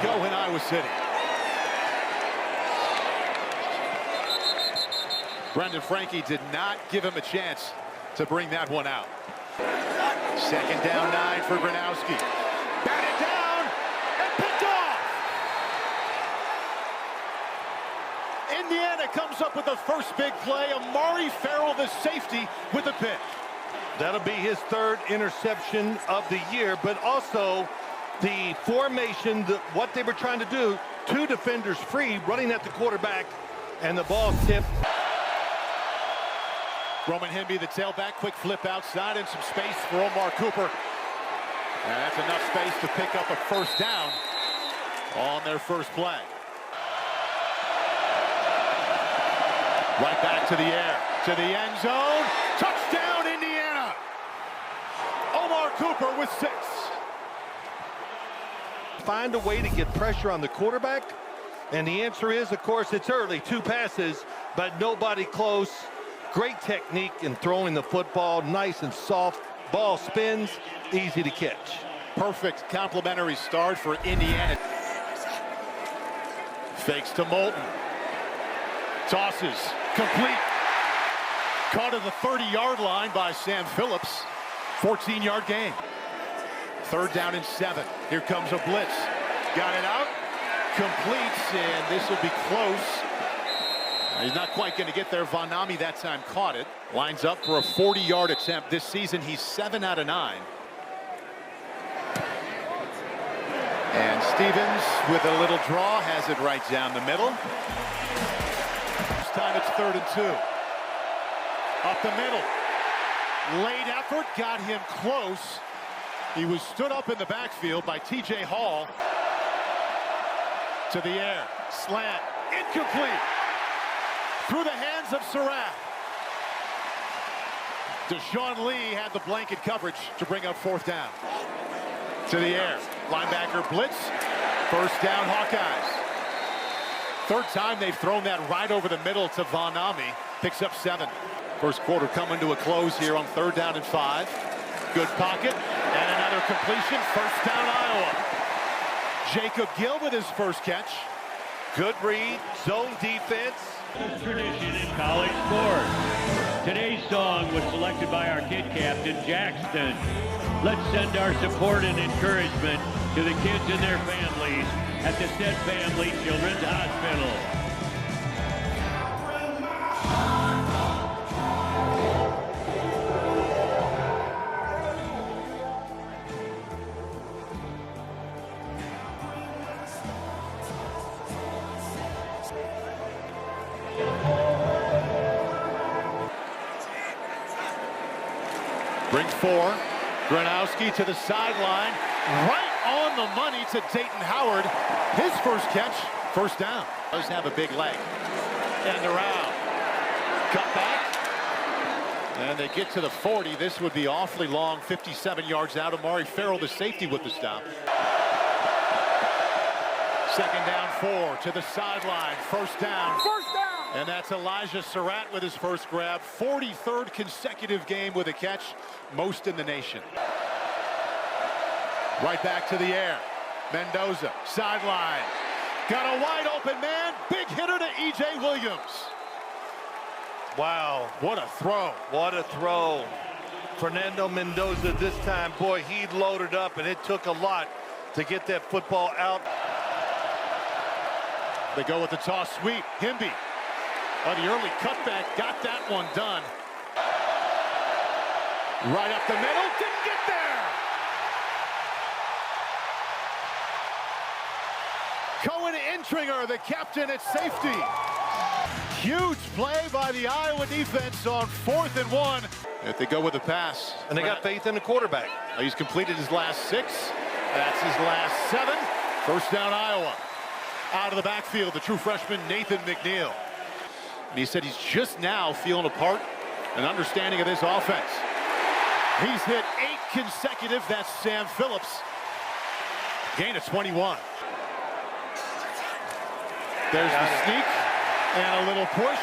go in Iowa City. Brendan Frankie did not give him a chance to bring that one out. Second down 9 for Gronowski. Batted down and picked off. Indiana comes up with the first big play. Amari Farrell, the safety, with a pick. That'll be his 3rd interception of the year, but also the formation, what they were trying to do, 2 defenders free, running at the quarterback, and the ball tipped. Roman Hemby, the tailback, quick flip outside and some space for Omar Cooper. And that's enough space to pick up a first down on their first play. Right back to the air, to the end zone. Touchdown, Indiana! Omar Cooper with 6. Find a way to get pressure on the quarterback, and the answer is, of course, it's early. 2 passes, but nobody close. Great technique in throwing the football, nice and soft. Ball spins, easy to catch. Perfect complimentary start for Indiana. Fakes to Moulton. Tosses, complete. Caught at the 30-yard line by Sam Phillips. 14-yard gain. 3rd down and 7. Here comes a blitz. Got it out. Completes, and this will be close. He's not quite going to get there. Vanami that time caught it. Lines up for a 40-yard attempt. This season, he's 7 out of 9. And Stevens, with a little draw, has it right down the middle. This time it's 3rd and 2. Up the middle. Late effort, got him close. He was stood up in the backfield by T.J. Hall. To the air. Slant. Incomplete. Through the hands of Surratt. Deshaun Lee had the blanket coverage to bring up 4th down. To the air. Linebacker blitz. First down, Hawkeyes. 3rd time they've thrown that right over the middle to Vanami. Picks up 7. First quarter coming to a close here on 3rd down and 5. Good pocket. And another completion. First down, Iowa. Jacob Gill with his first catch. Good read, zone defense. Tradition in college sports. Today's song was selected by our kid captain, Jackson. Let's send our support and encouragement to the kids and their families at the Stead Family Children's Hospital. Brings 4. Gronowski to the sideline. Right on the money to Dayton Howard. His first catch, first down. Does have a big leg. And around. Cut back. And they get to the 40. This would be awfully long. 57 yards out. Amari Farrell, the safety, with the stop. Second down, 4 to the sideline. First down. First down. And that's Elijah Surratt with his first grab. 43rd consecutive game with a catch, most in the nation. Right back to the air. Mendoza, sideline. Got a wide open man. Big hitter to E.J. Williams. Wow. What a throw. What a throw. Fernando Mendoza this time, boy, he loaded up, and it took a lot to get that football out. They go with the toss sweep. Hemby. On the early cutback, got that one done. Right up the middle, didn't get there. Cohen Intringer, the captain at safety. Huge play by the Iowa defense on 4th and 1. If they go with the pass. And they got faith in the quarterback. He's completed his last 6. That's his last 7. First down, Iowa. Out of the backfield, the true freshman, Nathan McNeil. And he said he's just now feeling a part and understanding of this offense. He's hit 8 consecutive. That's Sam Phillips. Gain of 21. There's the sneak and a little push.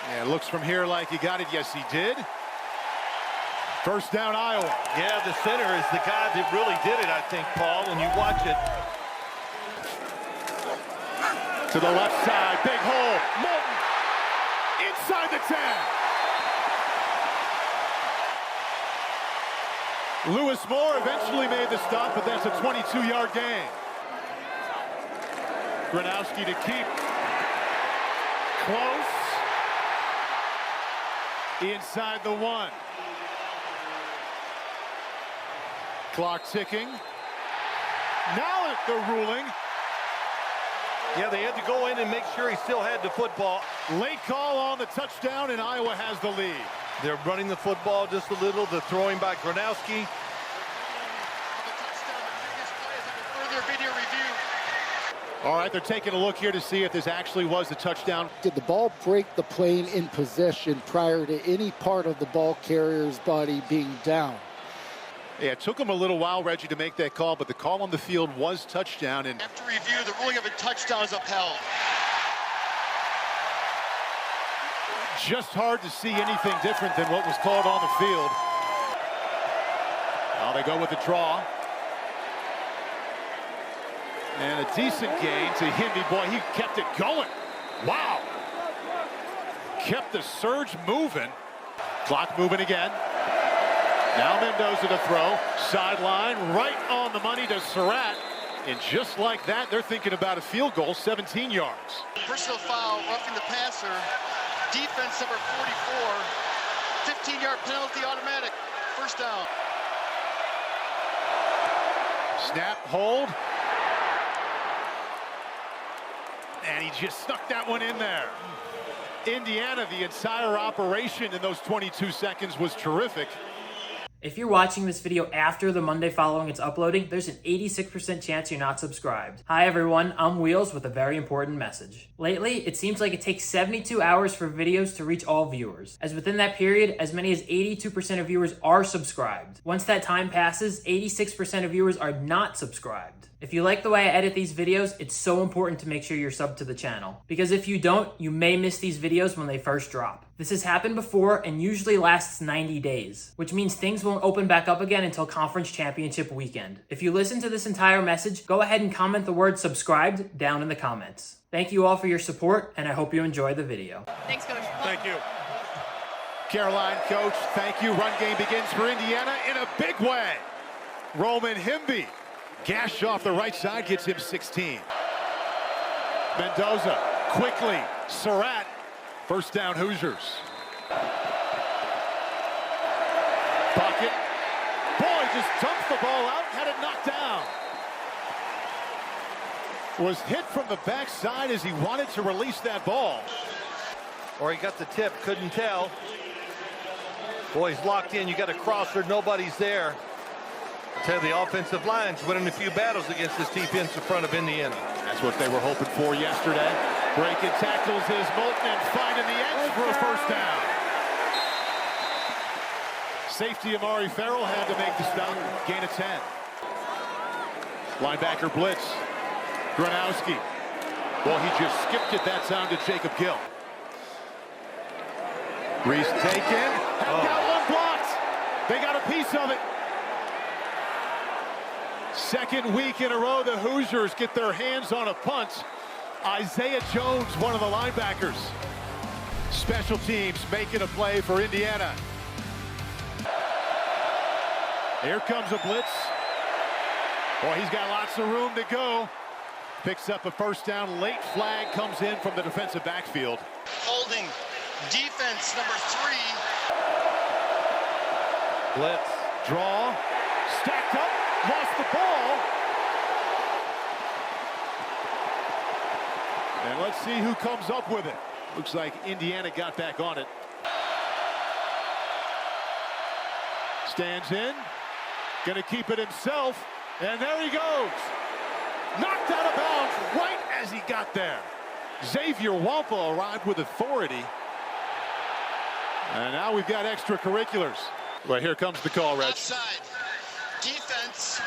Yeah, it looks from here like he got it. Yes, he did. First down, Iowa. Yeah, the center is the guy that really did it, I think, Paul, when you watch it. To the left side, big hole, Moulton, inside the 10. Lewis Moore eventually made the stop, but that's a 22-yard gain. Gronowski to keep. Close. Inside the 1. Clock ticking. Now the ruling. Yeah, they had to go in and make sure he still had the football. Late call on the touchdown, and Iowa has the lead. They're running the football just a little. The throwing by Gronowski. All right, they're taking a look here to see if this actually was a touchdown. Did the ball break the plane in possession prior to any part of the ball carrier's body being down? Yeah, it took them a little while, Reggie, to make that call, but the call on the field was touchdown. And after review, the ruling of a touchdown is upheld. Just hard to see anything different than what was called on the field. Now they go with the draw. And a decent gain to Himby. Boy, he kept it going. Wow. Kept the surge moving. Clock moving again. Now Mendoza to throw. Sideline, right on the money to Surratt. And just like that, they're thinking about a field goal, 17 yards. Personal foul, roughing the passer. Defense number 44. 15-yard penalty automatic. First down. Snap, hold. And he just snuck that one in there. Indiana, the entire operation in those 22 seconds was terrific. If you're watching this video after the Monday following its uploading, there's an 86% chance you're not subscribed. Hi everyone, I'm Wheels with a very important message. Lately, it seems like it takes 72 hours for videos to reach all viewers, as within that period, as many as 82% of viewers are subscribed. Once that time passes, 86% of viewers are not subscribed. If you like the way I edit these videos, it's so important to make sure you're subbed to the channel. Because if you don't, you may miss these videos when they first drop. This has happened before and usually lasts 90 days, which means things won't open back up again until Conference Championship weekend. If you listen to this entire message, go ahead and comment the word subscribed down in the comments. Thank you all for your support, and I hope you enjoy the video. Thanks, Coach. Thank you. Caroline, Coach, thank you. Run game begins for Indiana in a big way. Roman Himby. Gash off the right side, gets him 16. Mendoza, quickly, Surratt, first down Hoosiers. Bucket, boy, just dumped the ball out, had it knocked down. Was hit from the backside as he wanted to release that ball. Or he got the tip, couldn't tell. Boy, he's locked in, you got a crosser, nobody's there. Tell the offensive line's winning a few battles against this defense in front of Indiana. That's what they were hoping for yesterday. Breaking tackles is Moulton and finding the edge for a first down. Safety Amari Farrell had to make the stop. Gain of 10. Linebacker blitz. Gronowski. Well, he just skipped it that time to Jacob Gill. Reese taken. Got one blocked. They got a piece of it. Second week in a row, the Hoosiers get their hands on a punt. Isaiah Jones, one of the linebackers. Special teams making a play for Indiana. Here comes a blitz. Boy, he's got lots of room to go. Picks up a first down. Late flag comes in from the defensive backfield. Holding. Defense number 3. Blitz. Draw. Stacked up. Lost the ball. And let's see who comes up with it. Looks like Indiana got back on it. Stands in. Gonna keep it himself. And there he goes. Knocked out of bounds right as he got there. Xavier Wampa arrived with authority. And now we've got extracurriculars. Well, here comes the call, Reg. Offside. Defense.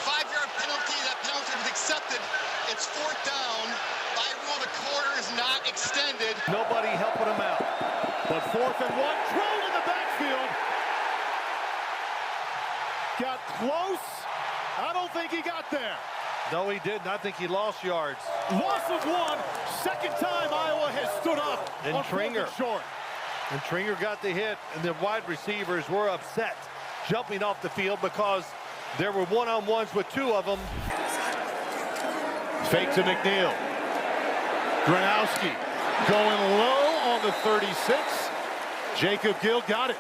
5-yard penalty. That penalty was accepted. It's fourth down. By rule, the quarter is not extended. Nobody helping him out. But 4th and 1. Thrown in the backfield. got close. I don't think he got there. No, he didn't. I think he lost yards. Loss of one. Second time Iowa has stood up And on fourth Tringer. and short. And Tringer got the hit, and the wide receivers were upset jumping off the field because there were one-on-ones with two of them. Fake to McNeil. Gronowski going low on the 36. Jacob Gill got it.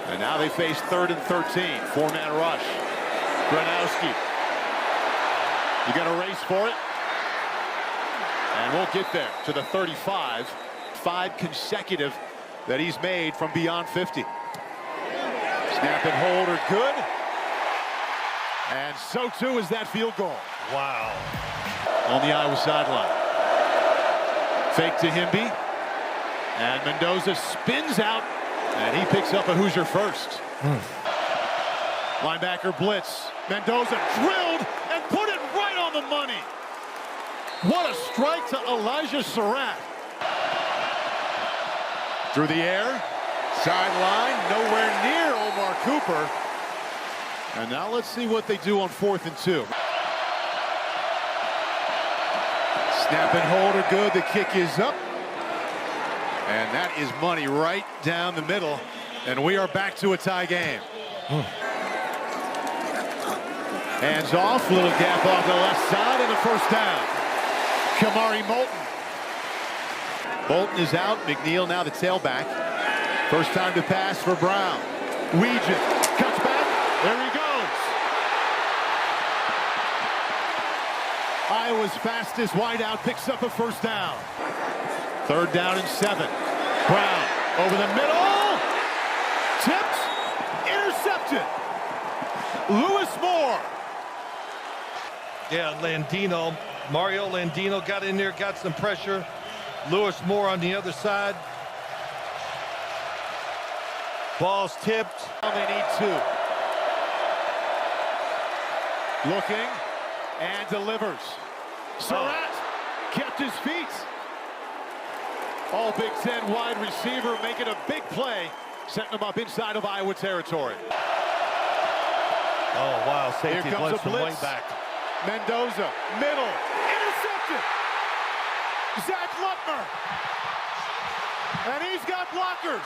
And now they face 3rd and 13. Four-man rush. Gronowski. You got a race for it. And we'll get there to the 35. 5 consecutive that he's made from beyond 50. Snap and hold are good. And so too is that field goal. Wow. On the Iowa sideline. Fake to Himby. And Mendoza spins out. And he picks up a Hoosier first. Linebacker blitz. Mendoza drilled and put it right on the money. What a strike to Elijah Surratt. Through the air. Sideline. Nowhere near Omar Cooper. And now let's see what they do on 4th and 2. Snap and hold are good. The kick is up. And that is money right down the middle. And we are back to a tie game. Hands off. Little gap off the left side and a first down. Kamari Moulton. Moulton is out. McNeil now the tailback. First time to pass for Brown. Weegin cuts back. There he goes. Iowa's fastest wideout picks up a first down. 3rd down and 7. Brown over the middle. Tipped. Intercepted. Lewis Moore. Yeah, Landino. Mario Landino got in there, got some pressure. Lewis Moore on the other side. Ball's tipped. They need 2. Looking and delivers. Surratt kept his feet. All Big Ten wide receiver making a big play, setting them up inside of Iowa territory. Oh, wow. Here Safety comes blitz a from way blitz. back. Mendoza, middle, intercepted. Zach Lutmer. And he's got blockers.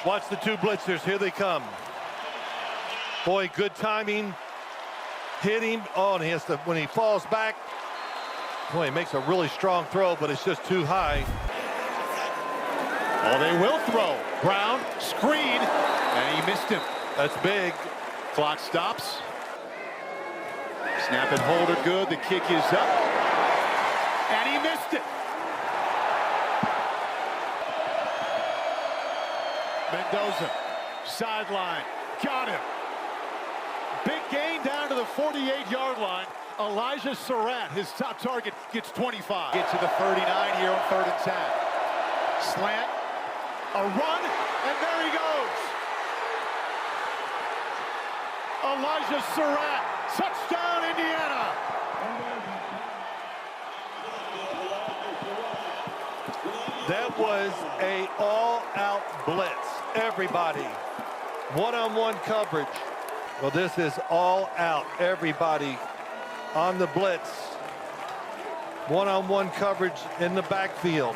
Watch the 2 blitzers. Here they come. Boy, good timing. Hit him. Oh, and he has to, when he falls back, boy, he makes a really strong throw, but it's just too high. Oh, they will throw. Brown, screen, and he missed him. That's big. Clock stops. Snap and hold are good. The kick is up. And he missed it. Mendoza, sideline, got him. Big gain down to the 48-yard line. Elijah Surratt, his top target, gets 25. Get to the 39 here on 3rd and 10. Slant, a run, and there he goes. Elijah Surratt, touchdown Indiana. That was a all-out blitz. Everybody, one-on-one coverage. Well, this is all out. Everybody on the blitz. One-on-one coverage in the backfield.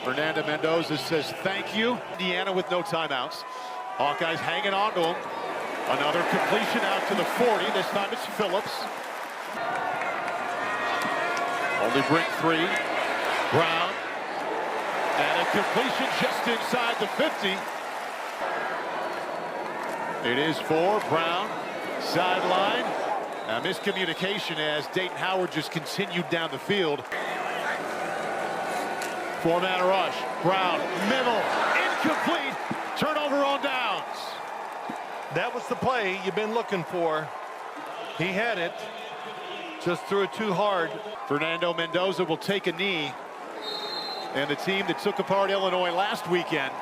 Fernando Mendoza says thank you. Indiana with no timeouts. Hawkeyes hanging on to him. Another completion out to the 40. This time it's Phillips. Only bring 3. Brown. And a completion just inside the 50. It is for Brown. Sideline. Now miscommunication as Dayton Howard just continued down the field. 4-man rush. Brown, middle, incomplete. Turnover on downs. That was the play you've been looking for. He had it. Just threw it too hard. Fernando Mendoza will take a knee. And the team that took apart Illinois last weekend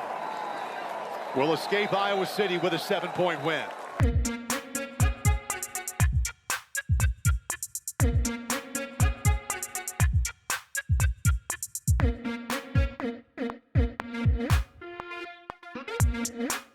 will escape Iowa City with a 7-point win. Bye.